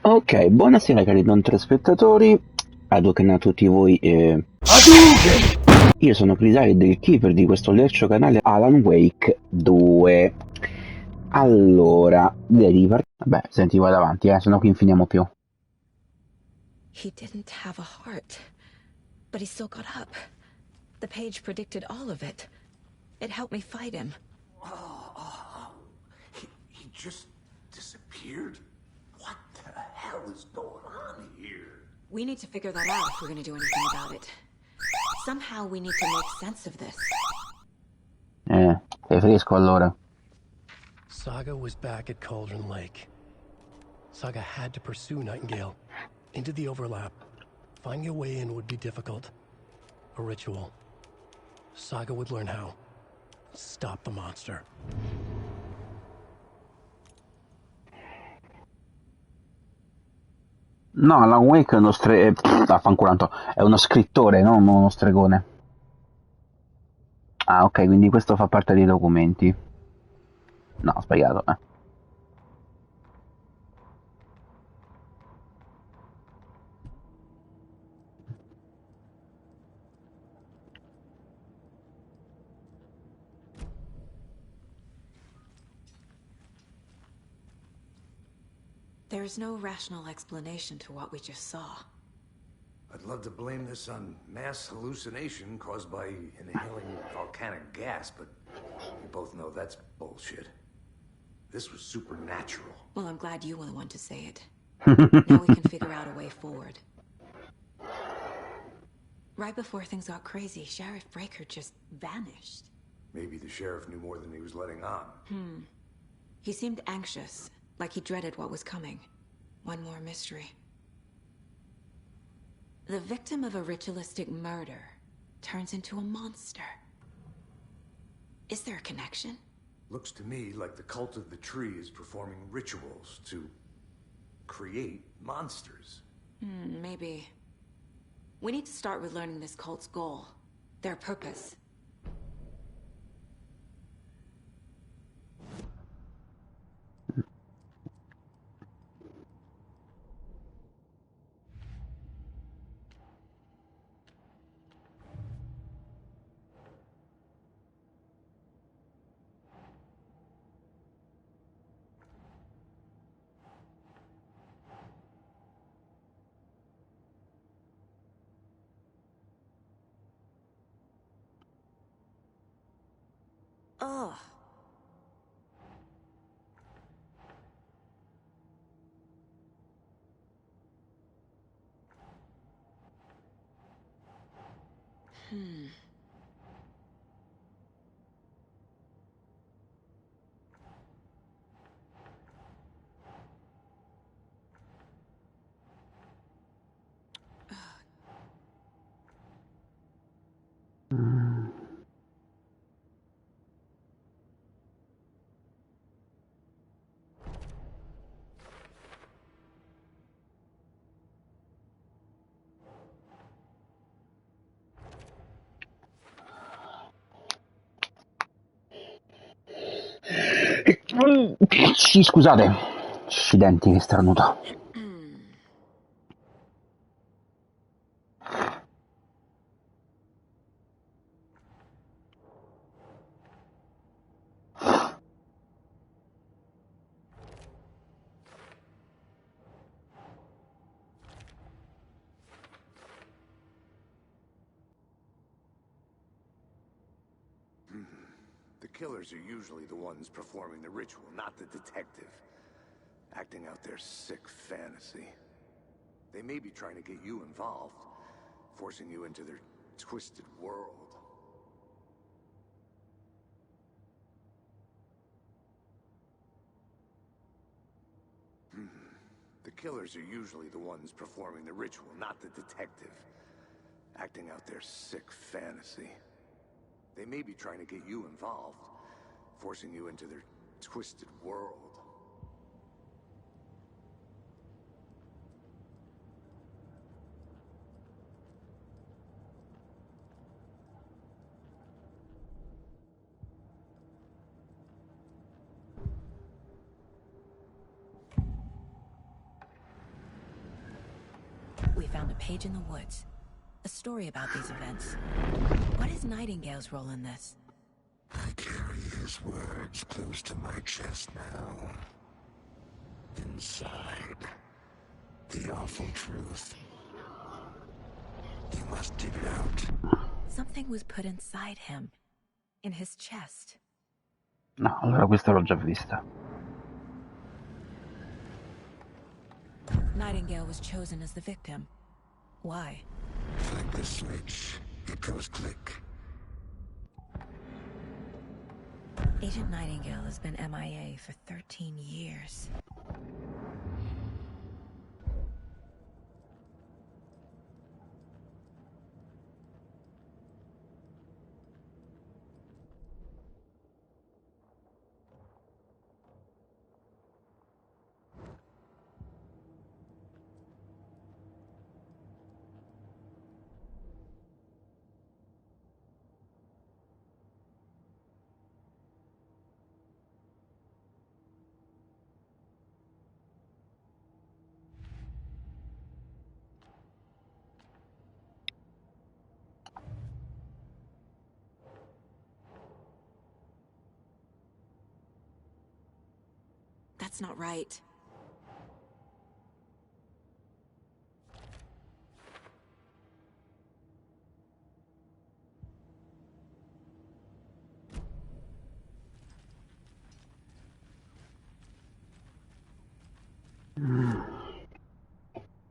Ok, buonasera cari non telespettatori, Hadouken a tutti voi. Io sono Crisale del keeper di questo lercio canale Alan Wake 2. Allora, direi di partire. Vabbè, senti, vai davanti, sennò qui infiniamo più. He didn't have a heart, but he still got up. The page predicted all of it. It helped me fight him. He just disappeared? What the hell is going on here? We need to figure that out if we're gonna do anything about it. Somehow we need to make sense of this. Sei fresco allora. Saga was back at Cauldron Lake. Saga had to pursue Nightingale into the overlap. Finding a way in would be difficult. A ritual. Saga would learn how. Stop the monster. No, Alan Wake è uno affanculanto, è uno scrittore, non uno stregone. Ah, ok, quindi questo fa parte dei documenti. No, ho sbagliato, There's no rational explanation to what we just saw. I'd love to blame this on mass hallucination caused by inhaling volcanic gas, but we both know that's bullshit. This was supernatural. Well, I'm glad you were the one to say it. Now we can figure out a way forward. Right before things got crazy, Sheriff Breaker just vanished. Maybe the sheriff knew more than he was letting on. He seemed anxious, like he dreaded what was coming. One more mystery. The victim of a ritualistic murder turns into a monster. Is there a connection? Looks to me like the cult of the tree is performing rituals to create monsters. Maybe. We need to start with learning this cult's goal. Their purpose. Ugh. Sì, scusate. Accidenti, che starnuto. The killers are usually the ones performing the ritual, not the detective. Acting out their sick fantasy. They may be trying to get you involved, forcing you into their twisted world. The killers are usually the ones performing the ritual, not the detective. Acting out their sick fantasy. They may be trying to get you involved, forcing you into their twisted world. found a page in the woods. A story about these events. What is Nightingale's role in this? I carry his words close to my chest now. Inside, the awful truth. You must dig it out. Something was put inside him. In his chest. No, allora questa l'ho già vista. Nightingale was chosen as the victim. Why? Flick the switch. It goes click. Agent Nightingale has been MIA for 13 years. That's not right.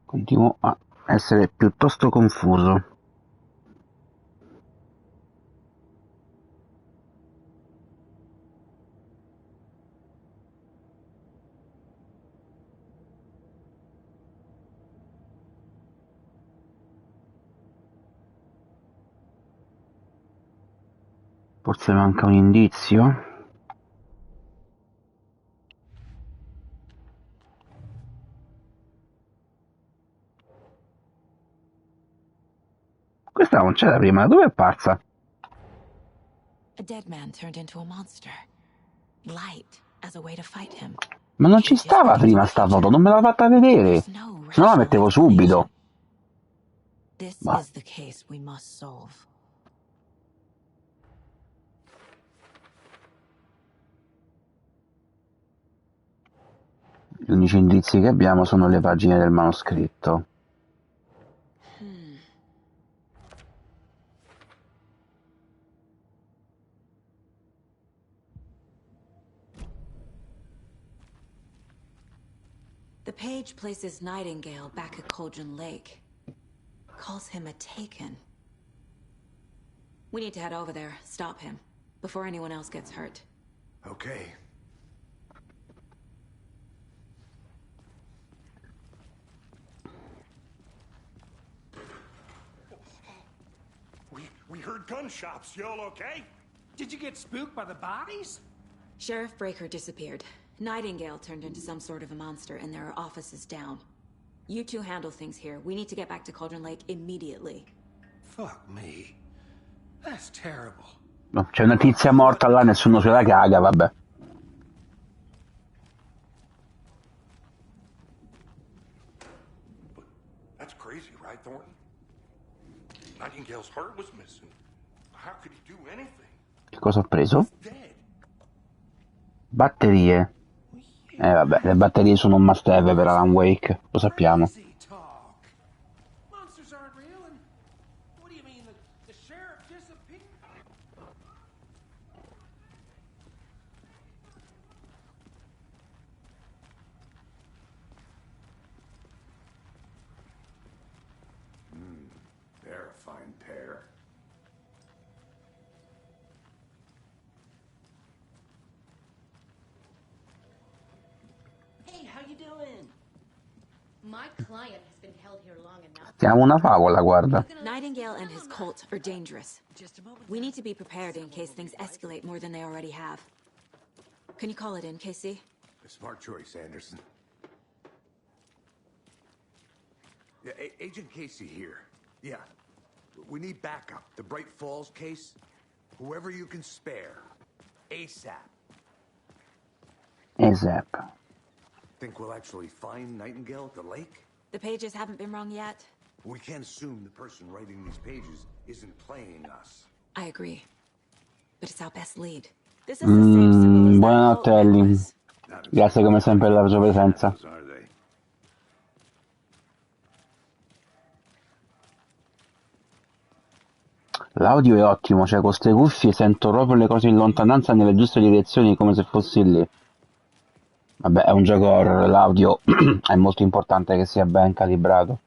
Continuo a essere piuttosto confuso. Forse manca un indizio? Questa non c'era prima, dove è apparsa? A dead man turned into a monster. Light as a way to fight him. Ma non ci stava prima sta foto, non me l'ha fatta vedere. Se no la mettevo subito. This Ma is the case we must solve. gli unici indizi che abbiamo sono le pagine del manoscritto. The page places Nightingale back at Cauldron Lake. Calls him a taken. We need to head over there, stop him, before anyone else gets hurt. Okay. We heard gunshots. Y'all okay? Did you get spooked by the bodies? Sheriff Breaker disappeared. Nightingale turned into some sort of a monster, and there are offices down. You two handle things here. We need to get back to Cauldron Lake immediately. Fuck me. That's terrible. No, c'è una tizia morta là, nessuno se la caga, vabbè. That's crazy, right, Thornton? Nightingale's heart was missing. How could he do anything? Che cosa ho preso? He's dead. Batterie. Vabbè, le batterie sono un must have per Alan Wake, lo sappiamo. Crazy talk. Monsters aren't real, and what do you mean the sheriff disappeared? They're a fine pair. Hey, how you doing? My client has been held here long enough. Siamo una favola, guarda. Nightingale and his cult are dangerous. We need to be prepared in case things escalate more than they already have. Can you call it in, Casey? A smart choice, Anderson. Yeah, Agent Casey here. Yeah. We need backup. The Bright Falls case. Whoever you can spare. ASAP. Esatto. Think we'll actually find Nightingale at the lake? The pages haven't been wrong yet. We can't assume the person writing these pages isn't playing us. I agree. But it's our best lead. This is the same symbol as that Buonanotte, cult Ellie. necklace. Grazie come sempre per la sua presenza. Are they? L'audio è ottimo, cioè con queste cuffie sento proprio le cose in lontananza nelle giuste direzioni come se fossi lì. Vabbè, è un gioco horror, l'audio è molto importante che sia ben calibrato.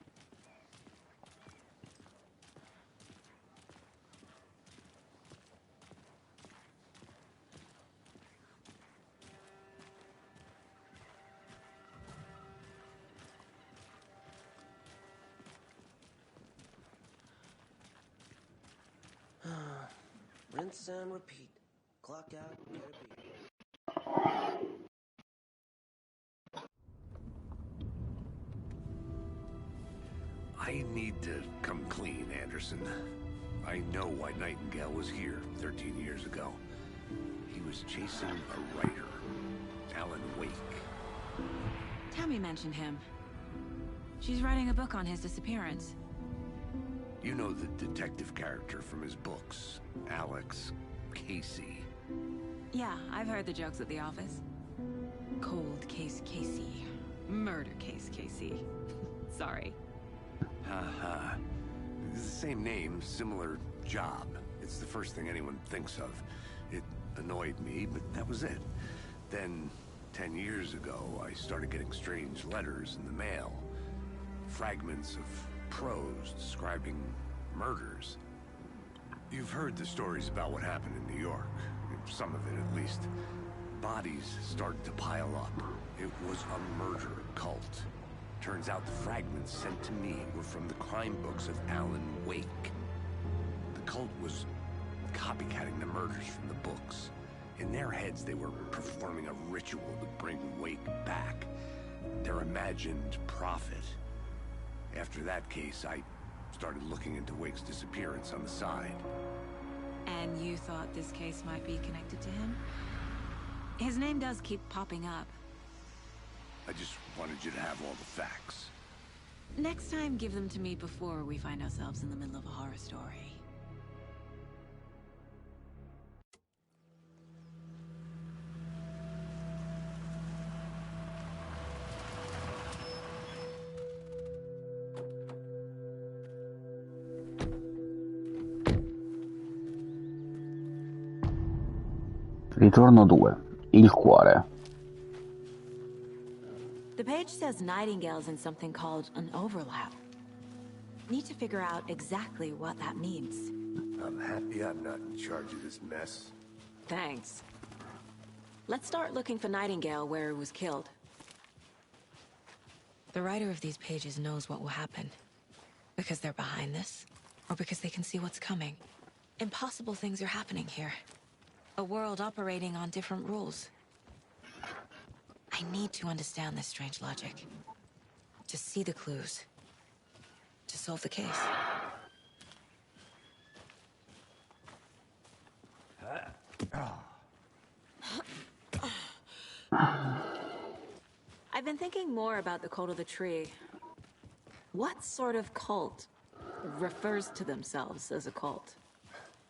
Rinse and repeat. Clock out, get a beat. I need to come clean, Anderson. I know why Nightingale was here 13 years ago. He was chasing a writer, Alan Wake. Tammy mentioned him. She's writing a book on his disappearance. You know the detective character from his books, Alex Casey. Yeah, I've heard the jokes at the office. Cold case Casey. Murder case Casey. Sorry. Haha. It's the same name, similar job. It's the first thing anyone thinks of. It annoyed me, but that was it. Then, 10 years ago, I started getting strange letters in the mail. Fragments of prose describing murders. You've heard the stories about what happened in New York. Some of it, at least. Bodies started to pile up. It was a murder cult. Turns out the fragments sent to me were from the crime books of Alan Wake. The cult was copycatting the murders from the books. In their heads, they were performing a ritual to bring Wake back. Their imagined prophet. After that case, I started looking into Wake's disappearance on the side. And you thought this case might be connected to him? His name does keep popping up. I just wanted you to have all the facts. Next time, give them to me before we find ourselves in the middle of a horror story. Ritorno 2. Il cuore. The page says Nightingale's in something called an overlap. Need to figure out exactly what that means. I'm happy I'm not in charge of this mess. Thanks. Let's start looking for Nightingale where he was killed. The writer of these pages knows what will happen. Because they're behind this, or because they can see what's coming. Impossible things are happening here. A world operating on different rules. I need to understand this strange logic. To see the clues. To solve the case. I've been thinking more about the cult of the tree. What sort of cult refers to themselves as a cult?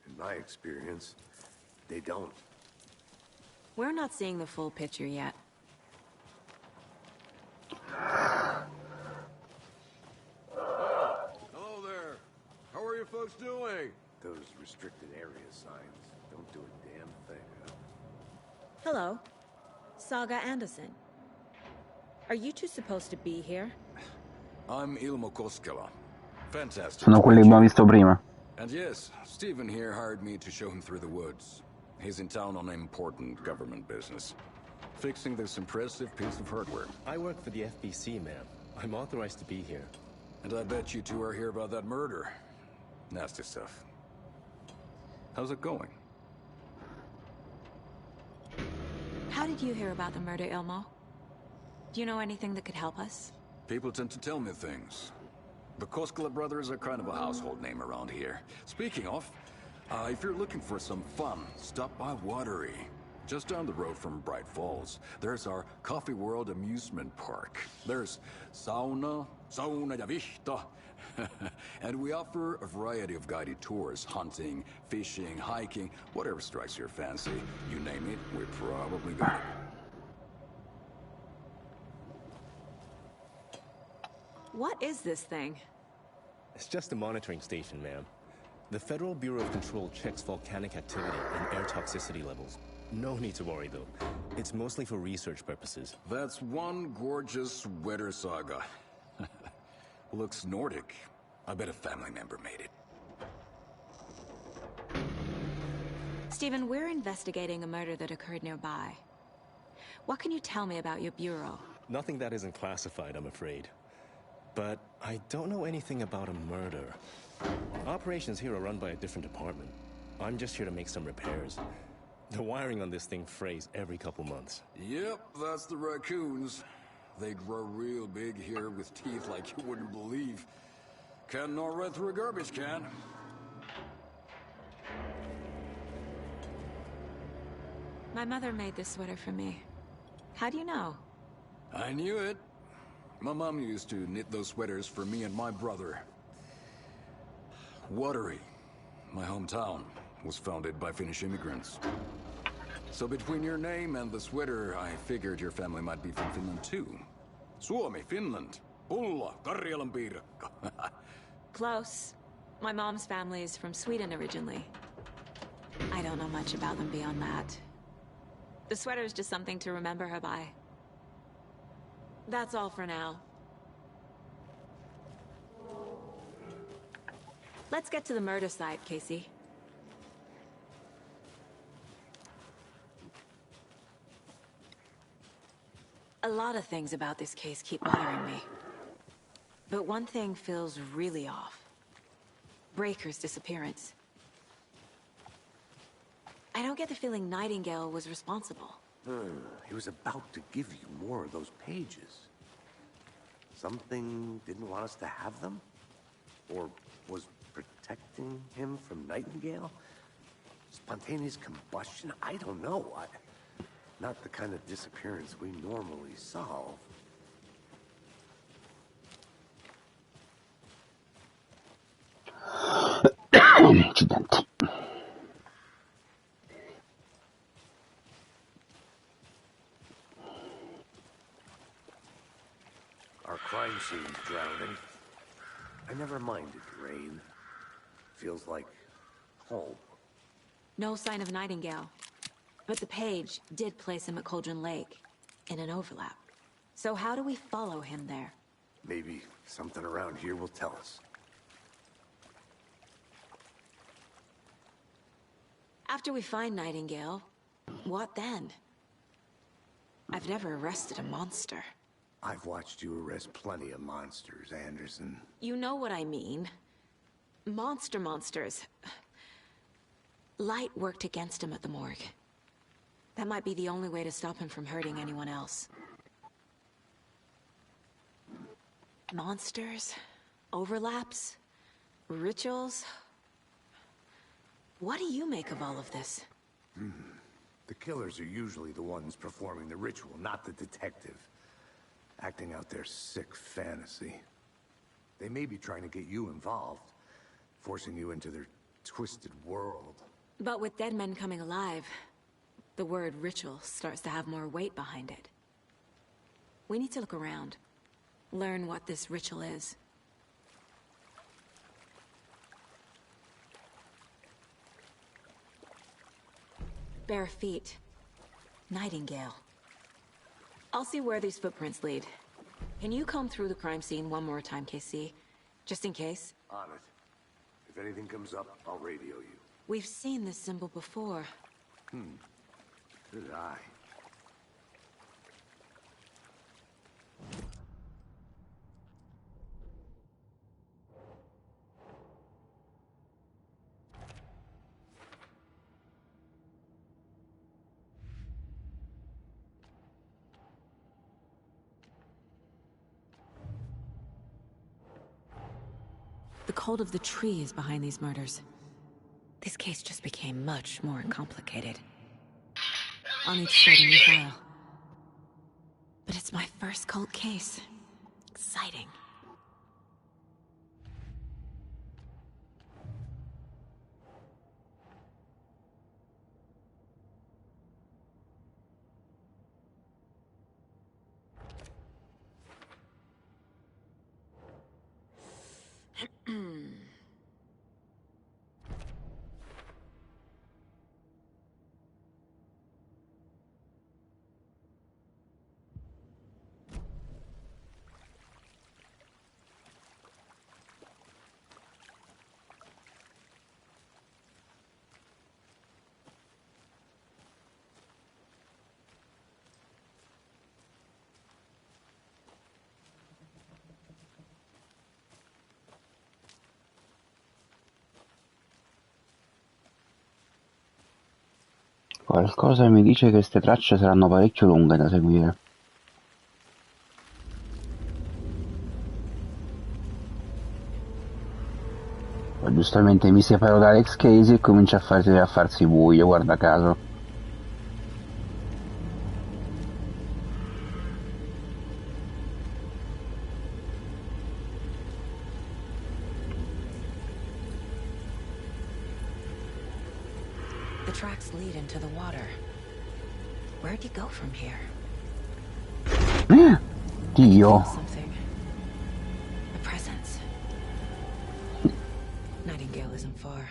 In my experience, they don't. We're not seeing the full picture yet. Hello there. How are you folks doing? Those restricted area signs don't do a damn thing, huh? Hello. Saga Anderson. Are you two supposed to be here? I'm Ilmo Koskela. Fantastic. Sono quelli che abbiamo visto prima. And yes, Stephen here hired me to show him through the woods. He's in town on important government business. Fixing this impressive piece of hardware. I work for the FBC, ma'am. I'm authorized to be here. And I bet you two are here about that murder. Nasty stuff. How's it going? How did you hear about the murder, Ilmo? Do you know anything that could help us? People tend to tell me things. The Koskela brothers are kind of a household name around here. Speaking of, if you're looking for some fun, stop by Watery. Just down the road from Bright Falls, there's our Coffee World amusement park. There's sauna, sauna ja vihta. And we offer a variety of guided tours, hunting, fishing, hiking, whatever strikes your fancy. You name it, we probably got it. What is this thing? It's just a monitoring station, ma'am. The Federal Bureau of Control checks volcanic activity and air toxicity levels. No need to worry, though. It's mostly for research purposes. That's one gorgeous weather saga. Looks Nordic. I bet a family member made it. Stephen, we're investigating a murder that occurred nearby. What can you tell me about your bureau? Nothing that isn't classified, I'm afraid. But I don't know anything about a murder. Operations here are run by a different department. I'm just here to make some repairs. The wiring on this thing frays every couple months. Yep, that's the raccoons. They grow real big here with teeth like you wouldn't believe. Can't gnaw right through a garbage can. My mother made this sweater for me. How do you know? I knew it. My mom used to knit those sweaters for me and my brother. Cuore, my hometown, was founded by Finnish immigrants. So between your name and the sweater, I figured your family might be from Finland too. Suomi, Finland. Pulla, Karjalan piirakka. Close. My mom's family is from Sweden originally. I don't know much about them beyond that. The sweater is just something to remember her by. That's all for now. Let's get to the murder site, Casey. A lot of things about this case keep bothering me. But one thing feels really off. Breaker's disappearance. I don't get the feeling Nightingale was responsible. He was about to give you more of those pages. Something didn't want us to have them? Or was protecting him from Nightingale? Spontaneous combustion? I don't know. Not the kind of disappearance we normally solve. Accidenti. Our crime scene's drowning. I never minded rain. Feels like home. No sign of Nightingale. But the page did place him at Cauldron Lake, in an overlap. So how do we follow him there? Maybe something around here will tell us. After we find Nightingale, what then? I've never arrested a monster. I've watched you arrest plenty of monsters, Anderson. You know what I mean. Monsters. Light worked against him at the morgue. That might be the only way to stop him from hurting anyone else. Monsters? Overlaps? Rituals? What do you make of all of this? The killers are usually the ones performing the ritual, not the detective. Acting out their sick fantasy. They may be trying to get you involved, forcing you into their twisted world. But with dead men coming alive, the word ritual starts to have more weight behind it. We need to look around. Learn what this ritual is. Bare feet. Nightingale. I'll see where these footprints lead. Can you comb through the crime scene one more time, KC? Just in case? On it. If anything comes up, I'll radio you. We've seen this symbol before. Good eye. The cult of the tree is behind these murders. This case just became much more complicated. I'll need to start a new file. But it's my first cult case. Exciting. Qualcosa mi dice che queste tracce saranno parecchio lunghe da seguire. Poi giustamente mi separo da Alex Casey e comincia a farsi buio, guarda caso. The tracks lead into the water. Where'd you go from here? Dio. Something. A presence. Nightingale isn't far.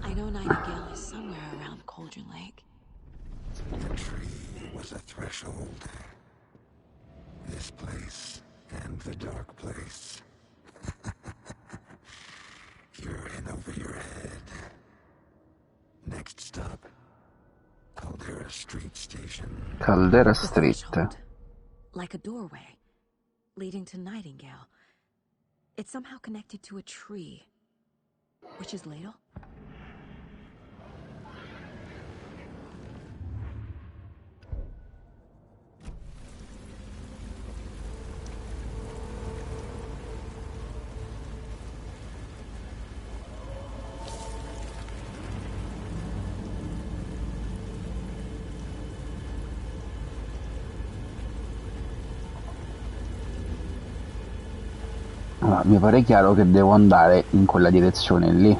I know Nightingale is somewhere around Cauldron Lake. The tree was a threshold. This place and the dark place. You're in over your head. Next stop, Caldera Street Station. Caldera The Street. threshold. Like a doorway, leading to Nightingale. It's somehow connected to a tree. Witch's ladle? Allora, mi pare chiaro che devo andare in quella direzione lì.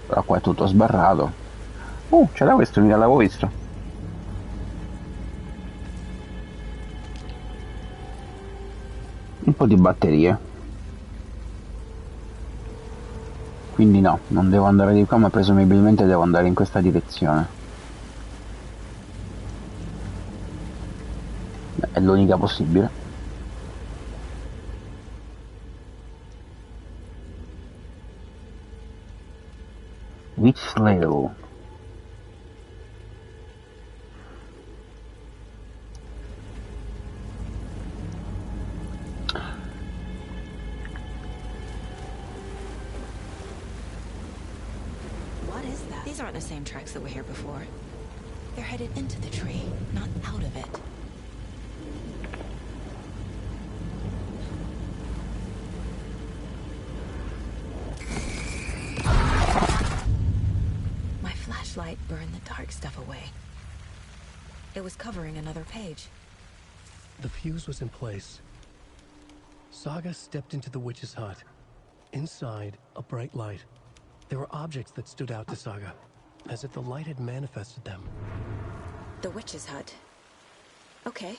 Però qua è tutto sbarrato. C'era questo, mica l'avevo visto. Un po' di batterie. Quindi no, non devo andare di qua, ma presumibilmente devo andare in questa direzione. Beh, è l'unica possibile. Witch Ladle. What is that? These aren't the same tracks that were here before. They're headed into the tree, not out of it. My flashlight burned the dark stuff away. It was covering another page. The fuse was in place. Saga stepped into the witch's hut. Inside, a bright light. There were objects that stood out to Saga, as if the light had manifested them. The witch's hut. Okay.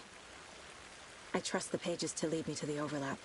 I trust the pages to lead me to the overlap.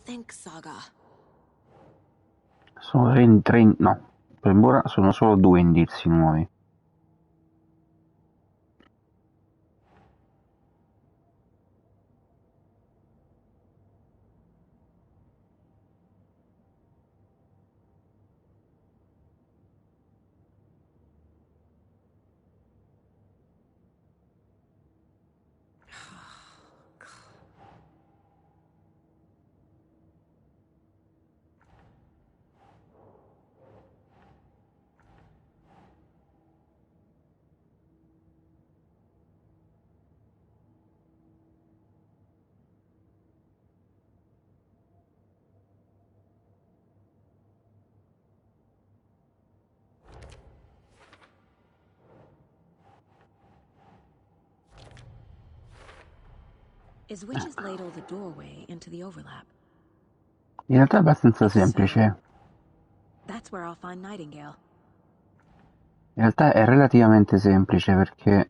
Think, Saga. Sono no, per ora sono solo 2 indizi nuovi. Is Witch's Ladle the doorway into the overlap? In realtà è abbastanza If so, semplice. that's where I'll find Nightingale. In realtà è relativamente semplice perché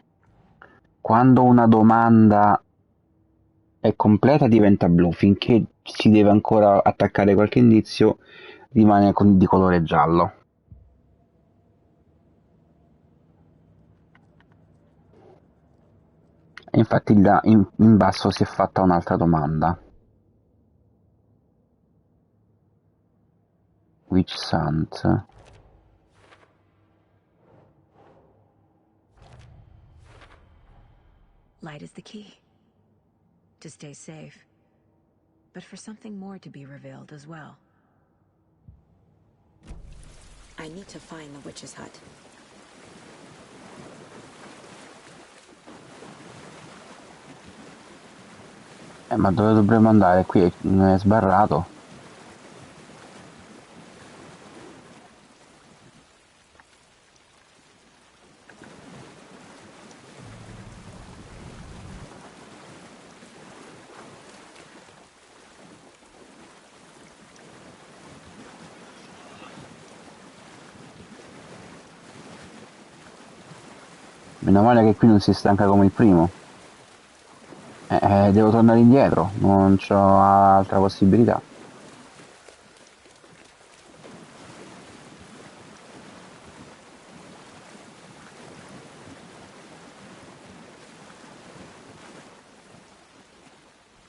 quando una domanda è completa diventa blu, finché si deve ancora attaccare qualche indizio rimane di colore giallo. E infatti in basso si è fatta un'altra domanda. Which sant? Light is the key. To stay safe. But for something more to be revealed as well. I need to find the witch's hut. Ma dove dovremmo andare? Qui è sbarrato. Meno male che qui non si stanca come il primo. Devo tornare indietro, non c'ho altra possibilità.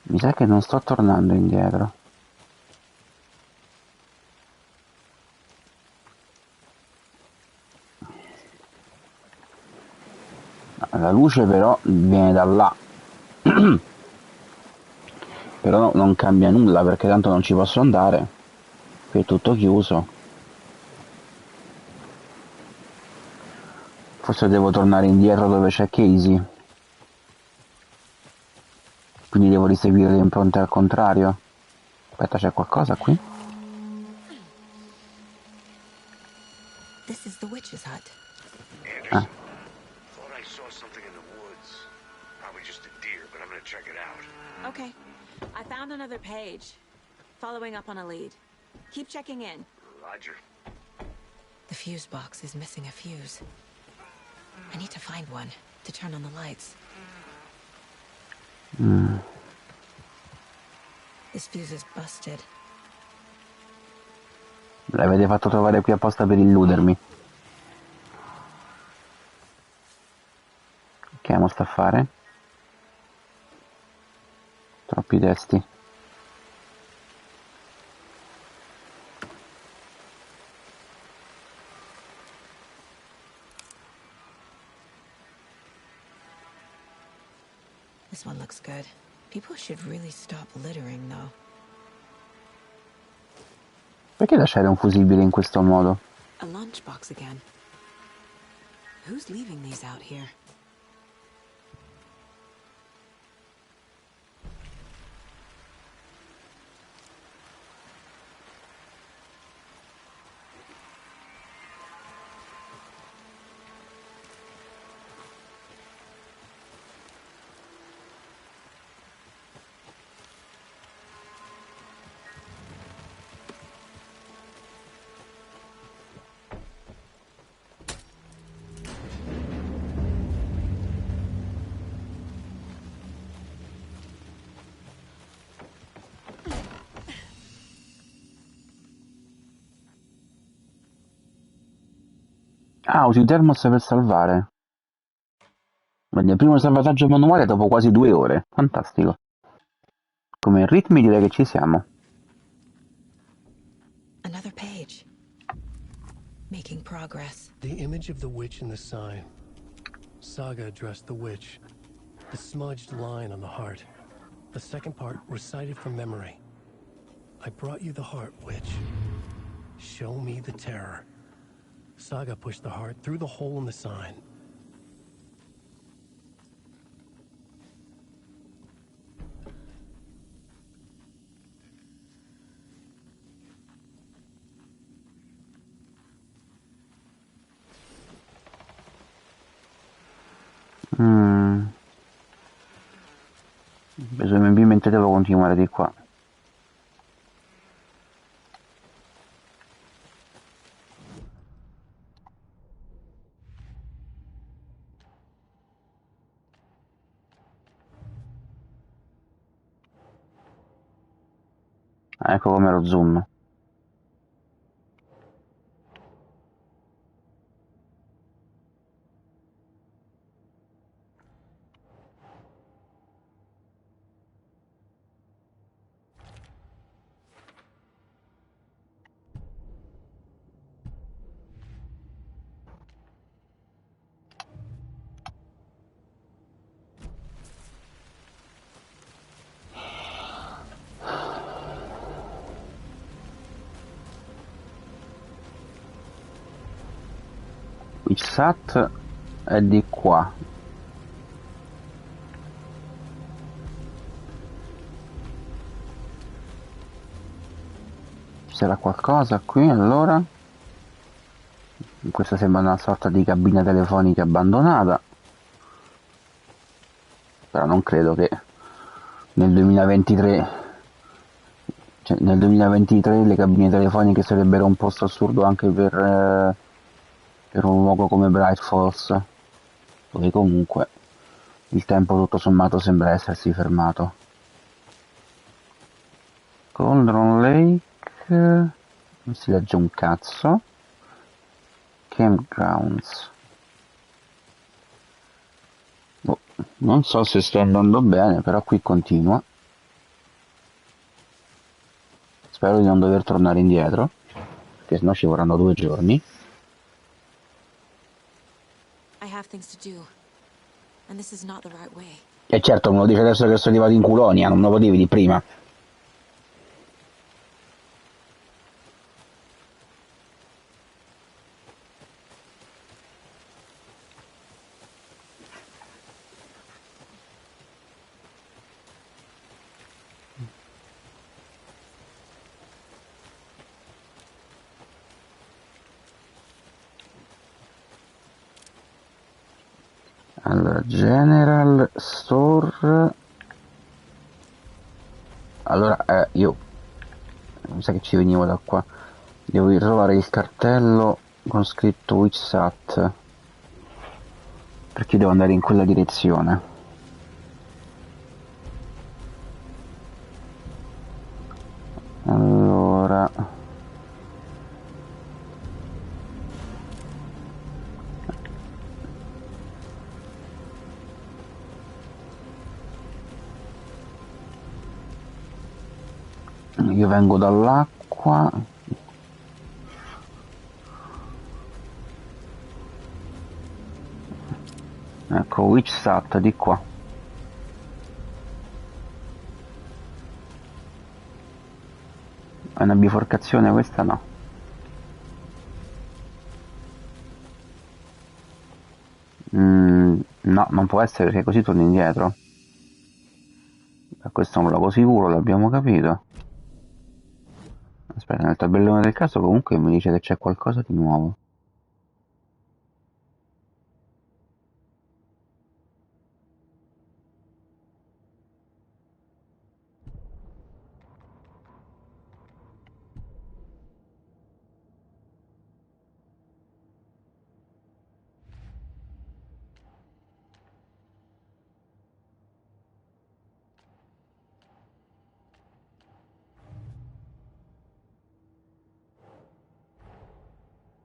Mi sa che non sto tornando indietro. La luce però viene da là. Però no, non cambia nulla perché tanto non ci posso andare. Qui è tutto chiuso. Forse devo tornare indietro dove c'è Casey. Quindi devo riseguire le impronte al contrario. Aspetta, c'è qualcosa qui? This is the witch's hut. Anderson, thought I saw something in the woods. Probably just a deer, but I'm gonna check it out. Okay. I found another page. Following up on a lead. Keep checking in. Roger. The fuse box is missing a fuse. I need to find one to turn on the lights. This fuse is busted. L'avete fatto trovare qui apposta per illudermi. Che mo sta a fare? Troppi testi. This one looks good. People should really stop littering, though. Perché lasciare un fusibile in questo modo? A lunchbox again. Who's leaving these out here? Ah, usi il thermos per salvare. Quindi il primo salvataggio manuale dopo quasi 2 ore. Fantastico. Come ritmi direi che ci siamo. Another page. Making progress. The image of the witch in the sign. Saga addressed the witch. The smudged line on the heart. The second part recited from memory. I brought you the heart, witch. Show me the terror. Saga pushed the heart through the hole in the sign. Presumibilmente devo continuare di qua. Ecco come lo zoom. Il SAT è di qua. Ci sarà qualcosa qui allora? Questa sembra una sorta di cabina telefonica abbandonata, però non credo che nel 2023, cioè nel 2023 le cabine telefoniche sarebbero un posto assurdo anche per un luogo come Bright Falls, dove comunque il tempo tutto sommato sembra essersi fermato. Cauldron Lake, non si legge un cazzo. Campgrounds. Oh, non so se sto andando bene, però qui continua. Spero di non dover tornare indietro, perché sennò ci vorranno 2 giorni. I have things to do, and this is not the right way. E certo, me lo dice adesso che sono arrivato in Colonia, non me lo potevi di prima. Allora, General Store. Allora, io mi sa che ci venivo da qua. Devo ritrovare il cartello con scritto Which Sat, perché devo andare in quella direzione. Allora, io vengo dall'acqua. Ecco, Which Sat di qua. È una biforcazione questa? No. No, non può essere, perché così torni indietro. Questo è un luogo sicuro, l'abbiamo capito. Aspetta, nel tabellone del caso comunque mi dice che c'è qualcosa di nuovo.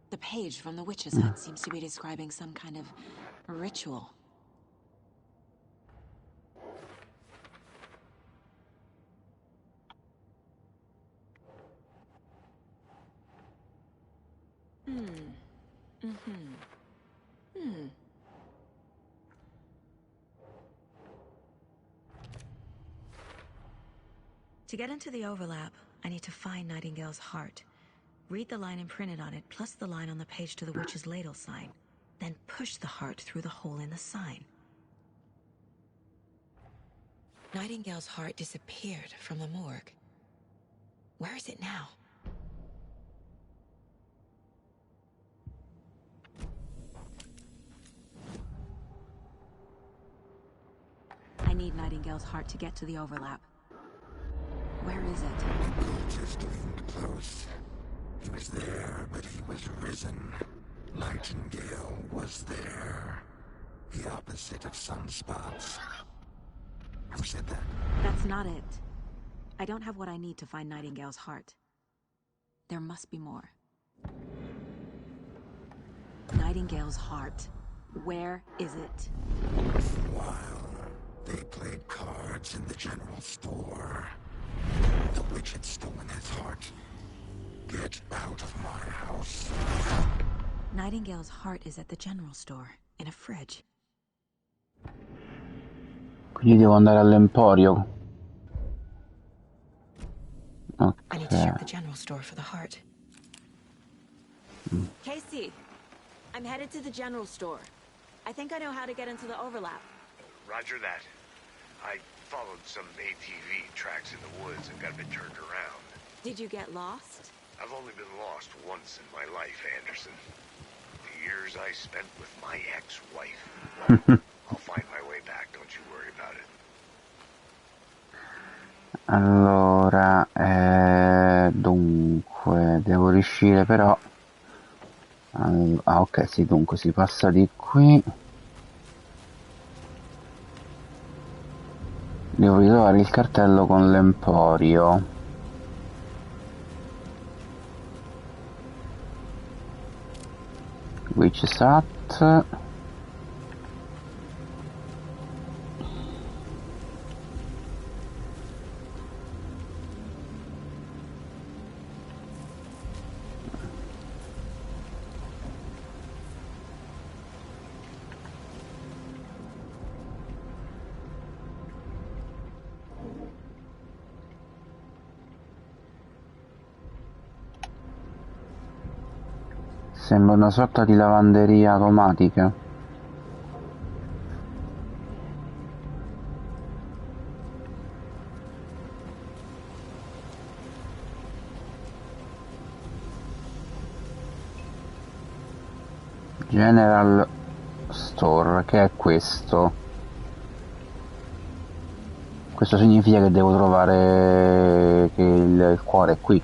The page from the witch's hut seems to be describing some kind of ritual. To get into the overlap, I need to find Nightingale's heart. Read the line imprinted on it, plus the line on the page to the witch's ladle sign. Then push the heart through the hole in the sign. Nightingale's heart disappeared from the morgue. Where is it now? I need Nightingale's heart to get to the overlap. Where is it? The cultist leaned close. He was there, but he was risen. Nightingale was there. The opposite of sunspots. Who said that? That's not it. I don't have what I need to find Nightingale's heart. There must be more. Nightingale's heart. Where is it? For a while, they played cards in the general store. The witch had stolen his heart. Get out of my house. Nightingale's heart is at the general store, in a fridge. Quindi devo andare all'Emporio. I need to check the general store for the heart. Casey, I'm headed to the general store. I think I know how to get into the overlap. Roger that. I followed some ATV tracks in the woods and got a bit turned around. Did you get lost? I've only been lost once in my life, Anderson. The years I spent with my ex-wife. I'll find my way back, don't you worry about it. Allora, dunque, devo riuscire però... Ah, ok, sì, dunque si passa di qui. Devo ritrovare il cartello con l'emporio. Which sat. Sembra una sorta di lavanderia automatica. General Store, che è questo? Questo significa che devo trovare che il cuore è qui.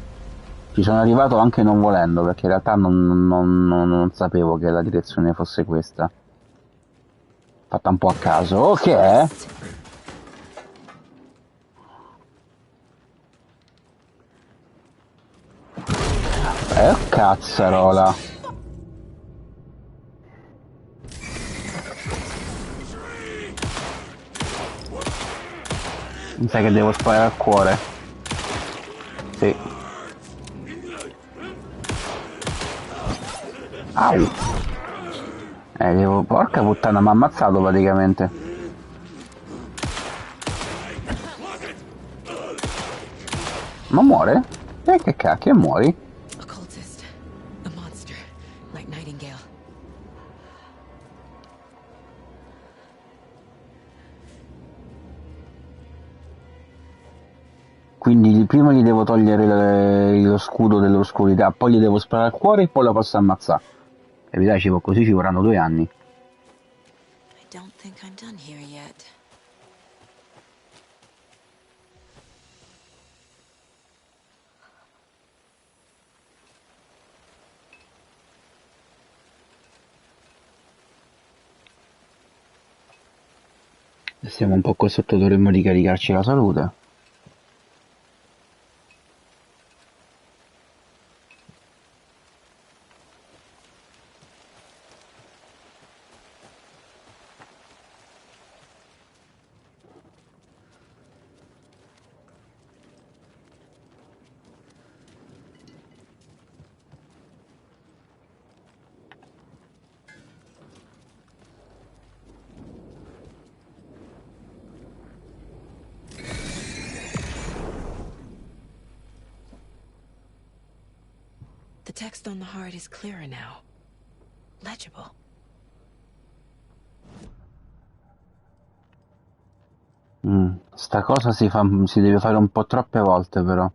Ci sono arrivato anche non volendo, perché in realtà non sapevo che la direzione fosse questa. Fatta un po' a caso. Ok. Cazzarola. Mi sa che devo sparare al cuore. Sì. Au. Porca puttana, mi ha ammazzato praticamente. Ma muore? Che cacchio, muori? Quindi prima gli devo togliere lo scudo dell'oscurità, poi gli devo sparare al cuore e poi lo posso ammazzare. Capitai, così ci vorranno 2 anni. I don't think I'm done here yet. Stiamo un po' qua sotto, dovremmo ricaricarci la salute. The text on the heart is clearer now. Legible. Sta cosa si deve fare un po' troppe volte, però.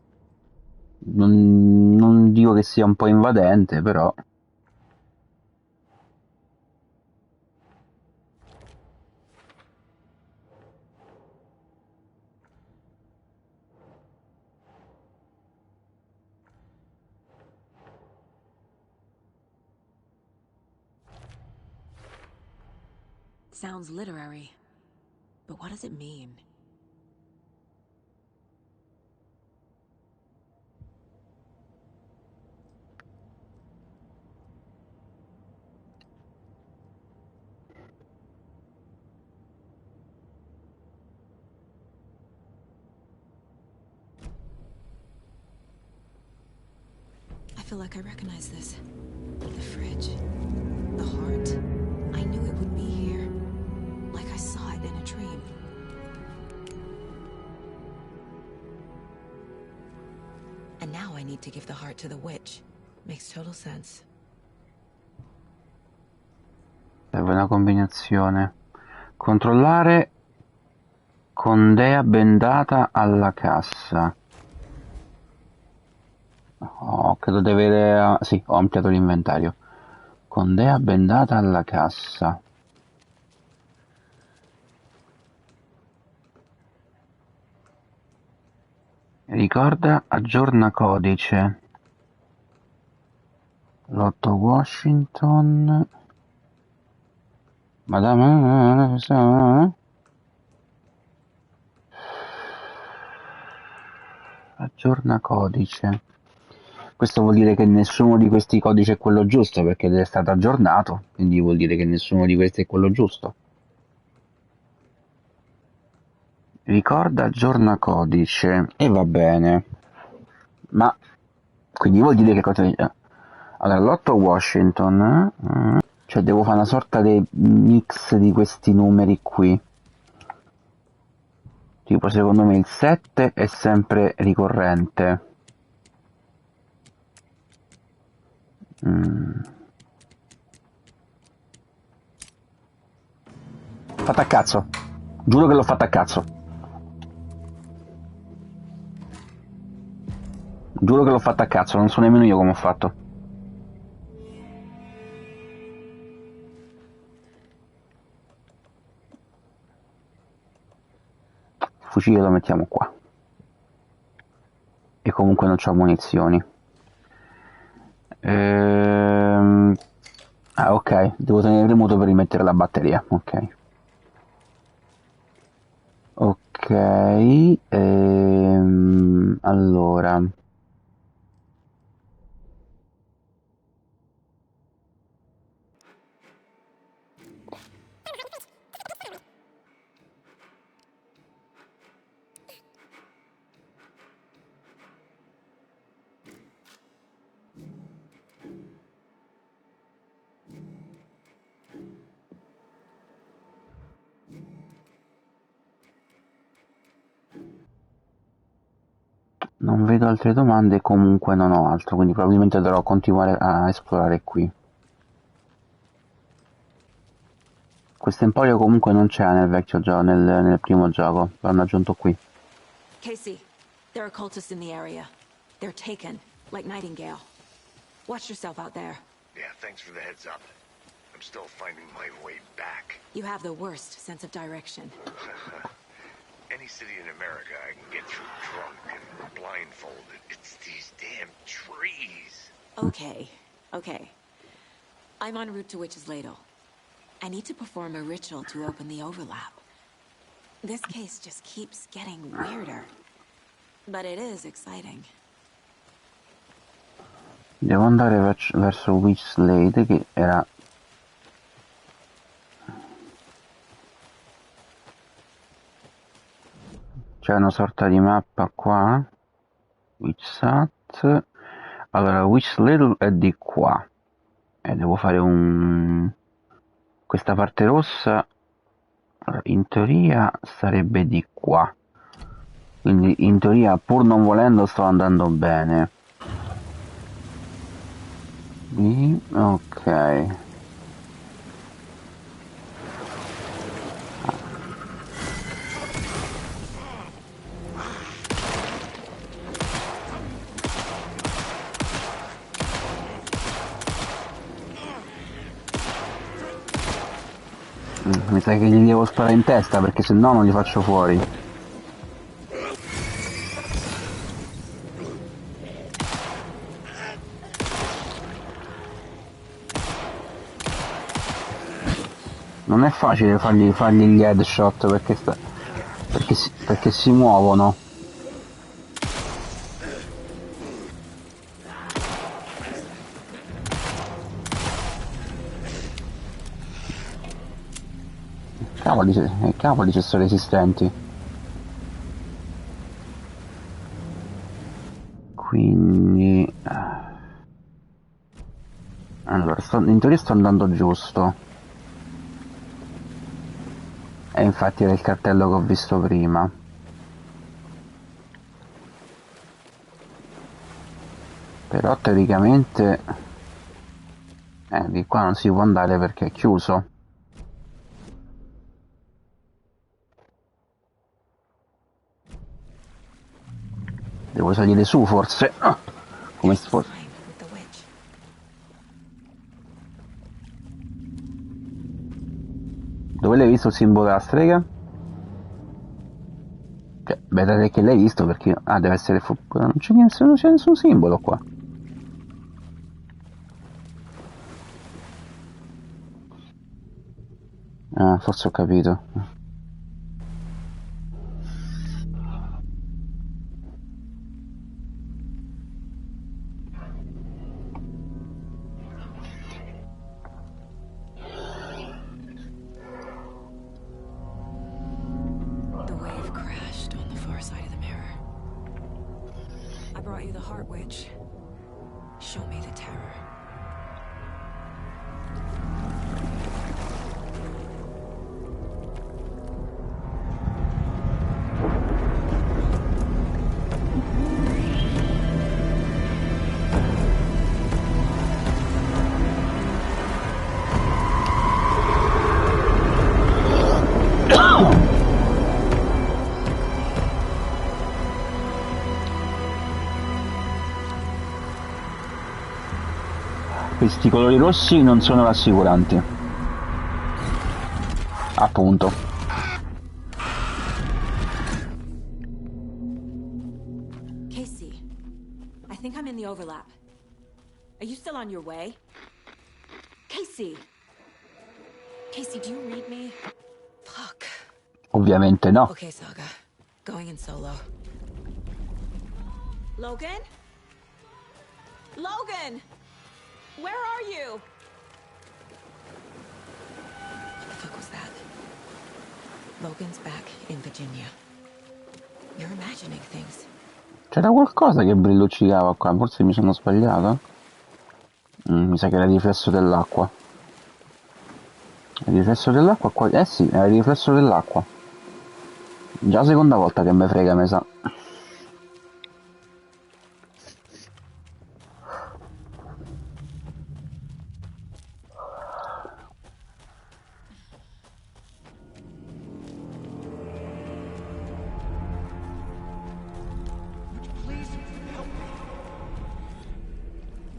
Non dico che sia un po' invadente, però. Sounds literary. But what does it mean? I feel like I recognize this. The fridge. The heart. I knew it would be here. Like I saw it in a dream. And now I need to give the heart to the witch. Makes total sense. Serve una combinazione. Controllare con dea bendata alla cassa. Oh, credo di avere... sì, ho ampliato l'inventario. Con dea bendata alla cassa. Ricorda, aggiorna codice. L'8 Washington. Madame... Aggiorna codice. Questo vuol dire che nessuno di questi codici è quello giusto, perché è stato aggiornato, quindi vuol dire che nessuno di questi è quello giusto. Ricorda, aggiorna codice. E va bene. Ma, quindi vuol dire che cosa... Allora, l'8 Washington... cioè devo fare una sorta di mix di questi numeri qui. Tipo, secondo me il 7 è sempre ricorrente. Fatta a cazzo. Giuro che l'ho fatta a cazzo. Giuro che l'ho fatta a cazzo, non so nemmeno io come ho fatto. Il fucile lo mettiamo qua. E comunque non c'ho munizioni. Ah, ok, devo tenere premuto per rimettere la batteria, ok. Ok, allora... Non vedo altre domande, comunque non ho altro, quindi probabilmente dovrò continuare a esplorare qui. Questo emporio comunque non c'era nel vecchio gioco, nel primo gioco, l'hanno aggiunto qui. Casey, there are cultists in the area. They're taken, like Nightingale. Watch yourself out there. Yeah, thanks for the heads up. I'm still finding my way back. You have the worst sense of direction. Any city in America I can get through drunk and blindfolded. It's these damn trees. Okay. I'm en route to Witch's Ladle. I need to perform a ritual to open the overlap. This case just keeps getting weirder. But it is exciting. Devo andare verso Witch's Lade, che era... C'è una sorta di mappa qua. Witchsat. Allora, Witch's Ladle è di qua. E devo fare un... Questa parte rossa, allora, in teoria sarebbe di qua. Quindi in teoria, pur non volendo, sto andando bene. Ok. Mi sa che gli devo sparare in testa, perché se no non li faccio fuori. Non è facile fargli gli headshot perché si muovono. Cavoli ci sono resistenti. Quindi... Allora, in teoria sto andando giusto. E infatti era il cartello che ho visto prima. Però teoricamente... di qua non si può andare perché è chiuso. Devo salire su forse. Ah, come se fosse. Dove l'hai visto il simbolo della strega? Cioè, vedete che l'hai visto perché... Ah, deve essere... Non c'è nessun simbolo qua. Ah, forse ho capito. The wave crashed on the far side of the mirror. I brought you the heart witch. Show me the terror. Questi colori rossi non sono rassicuranti. Appunto. Casey, I think I'm in the overlap. Are you still on your way? Casey! Casey, do you read me? Fuck. Ovviamente no. Okay, Saga. Going in solo. Logan? Logan! Where are you? What the fuck was that? Logan's back in Virginia. You're imagining things. C'era qualcosa che brilluccicava qua, forse mi sono sbagliato? Mi sa che era il riflesso dell'acqua. Il riflesso dell'acqua qua? Eh sì, era il riflesso dell'acqua. Già la seconda volta che me frega, mi sa.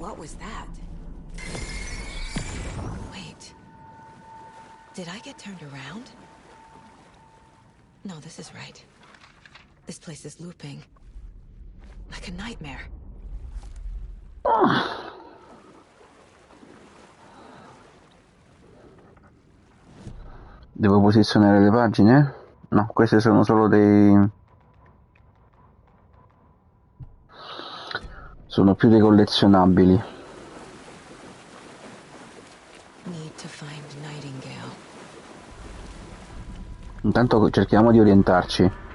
What was that? Wait. Did I get turned around? No, this is right. This place is looping. Like a nightmare. Devo posizionare le pagine? No, queste sono solo dei... Sono più dei collezionabili. Need to find Nightingale. Intanto cerchiamo di orientarci.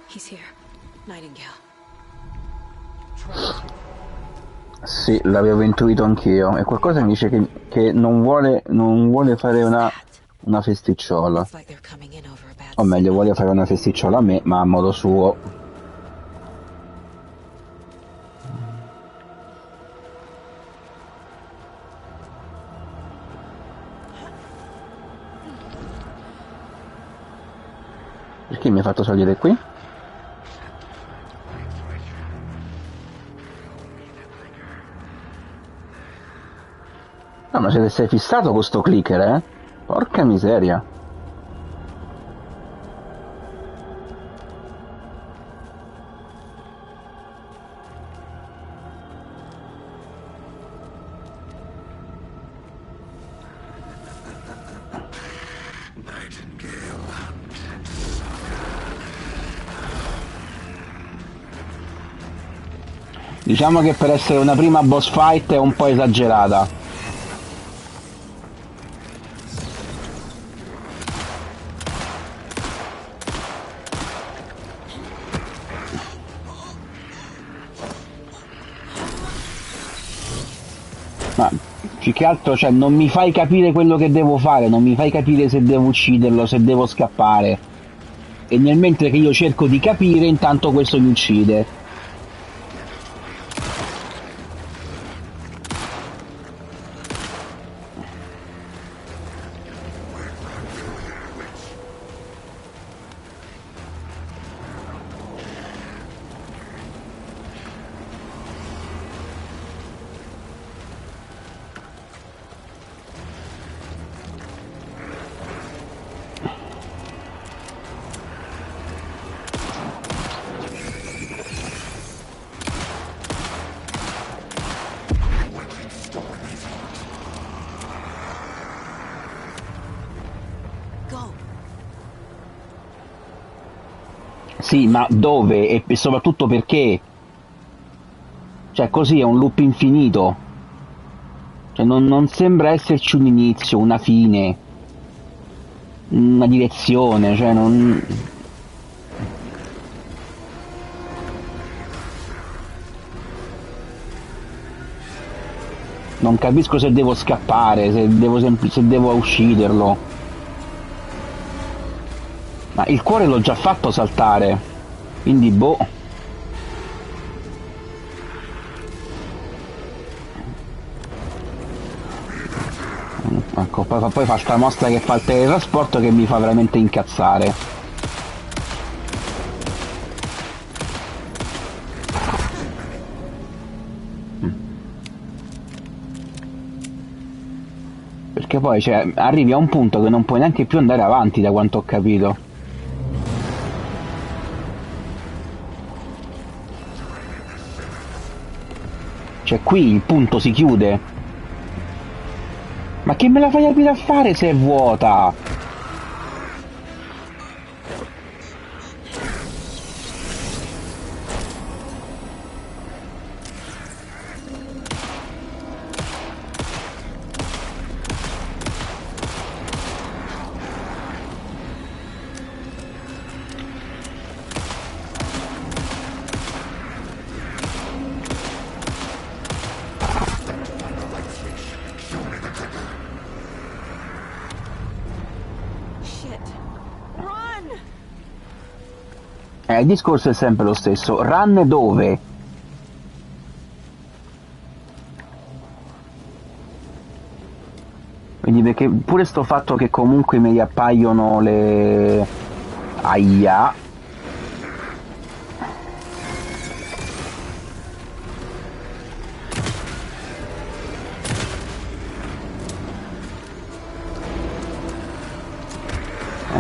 He's here. Nightingale. Sì, l'avevo intuito anch'io. E qualcosa mi dice che non vuole fare una festicciola. Looks like they're coming in over a bad O meglio, vuole fare una festicciola a me, ma a modo suo. Perché mi ha fatto salire qui? No, ma se ti sei fissato con sto clicker, eh? Porca miseria. Diciamo che per essere una prima boss fight è un po' esagerata. Ma più che altro, cioè, non mi fai capire quello che devo fare, non mi fai capire se devo ucciderlo, se devo scappare. E nel mentre che io cerco di capire, intanto questo mi uccide. Sì, ma dove? E soprattutto perché? Cioè, così è un loop infinito. Cioè, non sembra esserci un inizio, una fine, una direzione, cioè non... Non capisco se devo scappare, se devo ucciderlo. Ma il cuore l'ho già fatto saltare, quindi boh. Ecco, poi fa sta mossa che fa il teletrasporto che mi fa veramente incazzare. Perché poi, cioè, arrivi a un punto che non puoi neanche più andare avanti, da quanto ho capito. Cioè, qui il punto si chiude. Ma che me la fai aprire a fare se è vuota? Il discorso è sempre lo stesso. Run dove? Quindi perché pure sto fatto che comunque mi riappaiono le IA.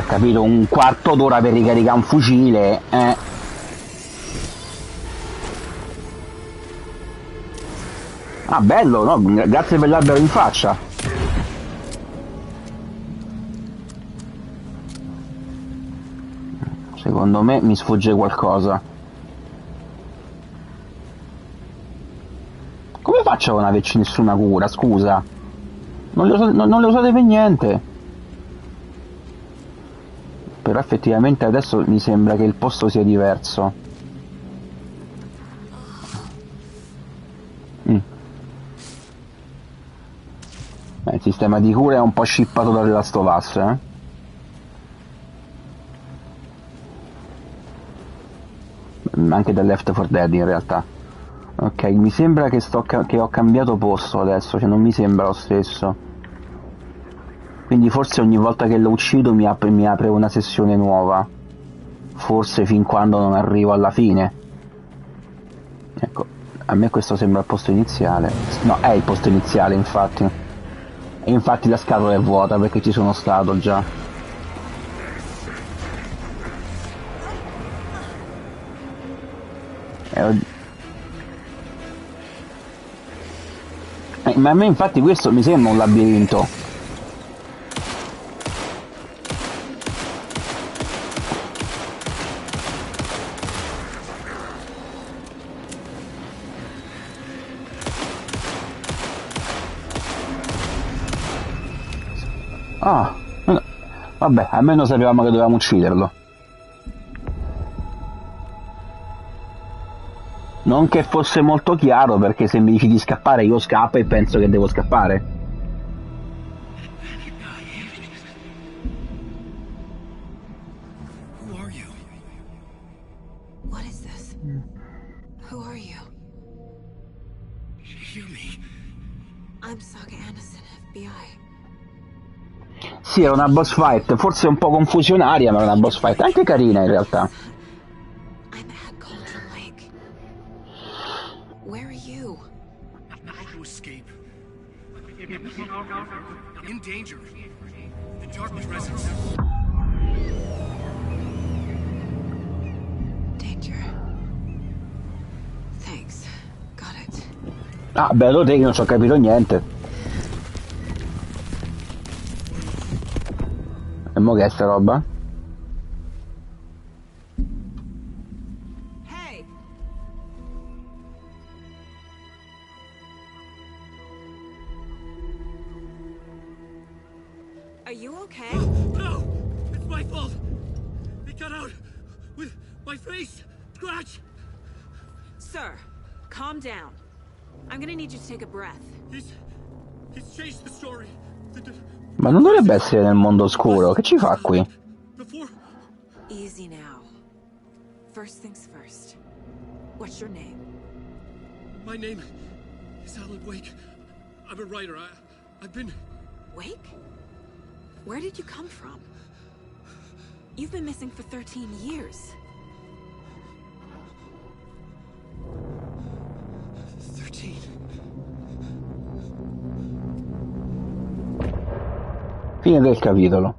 Capito, un quarto d'ora per ricaricare un fucile, Ah, bello, no? Grazie per l'albero in faccia. Secondo me mi sfugge qualcosa. Come faccio a non averci nessuna cura, scusa? Non le usate per niente. Però effettivamente adesso mi sembra che il posto sia diverso. Il sistema di cura è un po' shippato dalle Last of Us, anche da Left 4 Dead in realtà. Ok, mi sembra che ho cambiato posto adesso, cioè non mi sembra lo stesso. Quindi forse ogni volta che lo uccido mi apre una sessione nuova. Forse fin quando non arrivo alla fine. Ecco, a me questo sembra il posto iniziale. No, è il posto iniziale, infatti. E infatti la scatola è vuota perché ci sono stato già. Ma a me infatti questo mi sembra un labirinto. Ah, vabbè, almeno sapevamo che dovevamo ucciderlo. Non che fosse molto chiaro, perché se mi dici di scappare io scappo e penso che devo scappare. Who are you? What is this? Who are you? Hear me. I'm Saga Anderson, FBI. Sì, era una boss fight, forse un po' confusionaria, ma era una boss fight anche carina in realtà. I'm at Cauldron Lake. Where are you? I had to escape. In danger. The dark presence. Danger. Thanks. Got it. Ah, bello te che non ci ho capito niente. E mo che è sta roba? Hey! Are you okay? No! It's my fault! They got out with my face! Scratch! Sir, calm down. I'm gonna need you to take a breath. He's changed the story. Ma non dovrebbe essere nel mondo oscuro, che ci fa qui? Before... Easy now. First things first. What's your name? My name is Alan Wake. I'm a writer. I've been... Wake? Where did you come from? You've been missing for 13 years. 13. Fine del capitolo.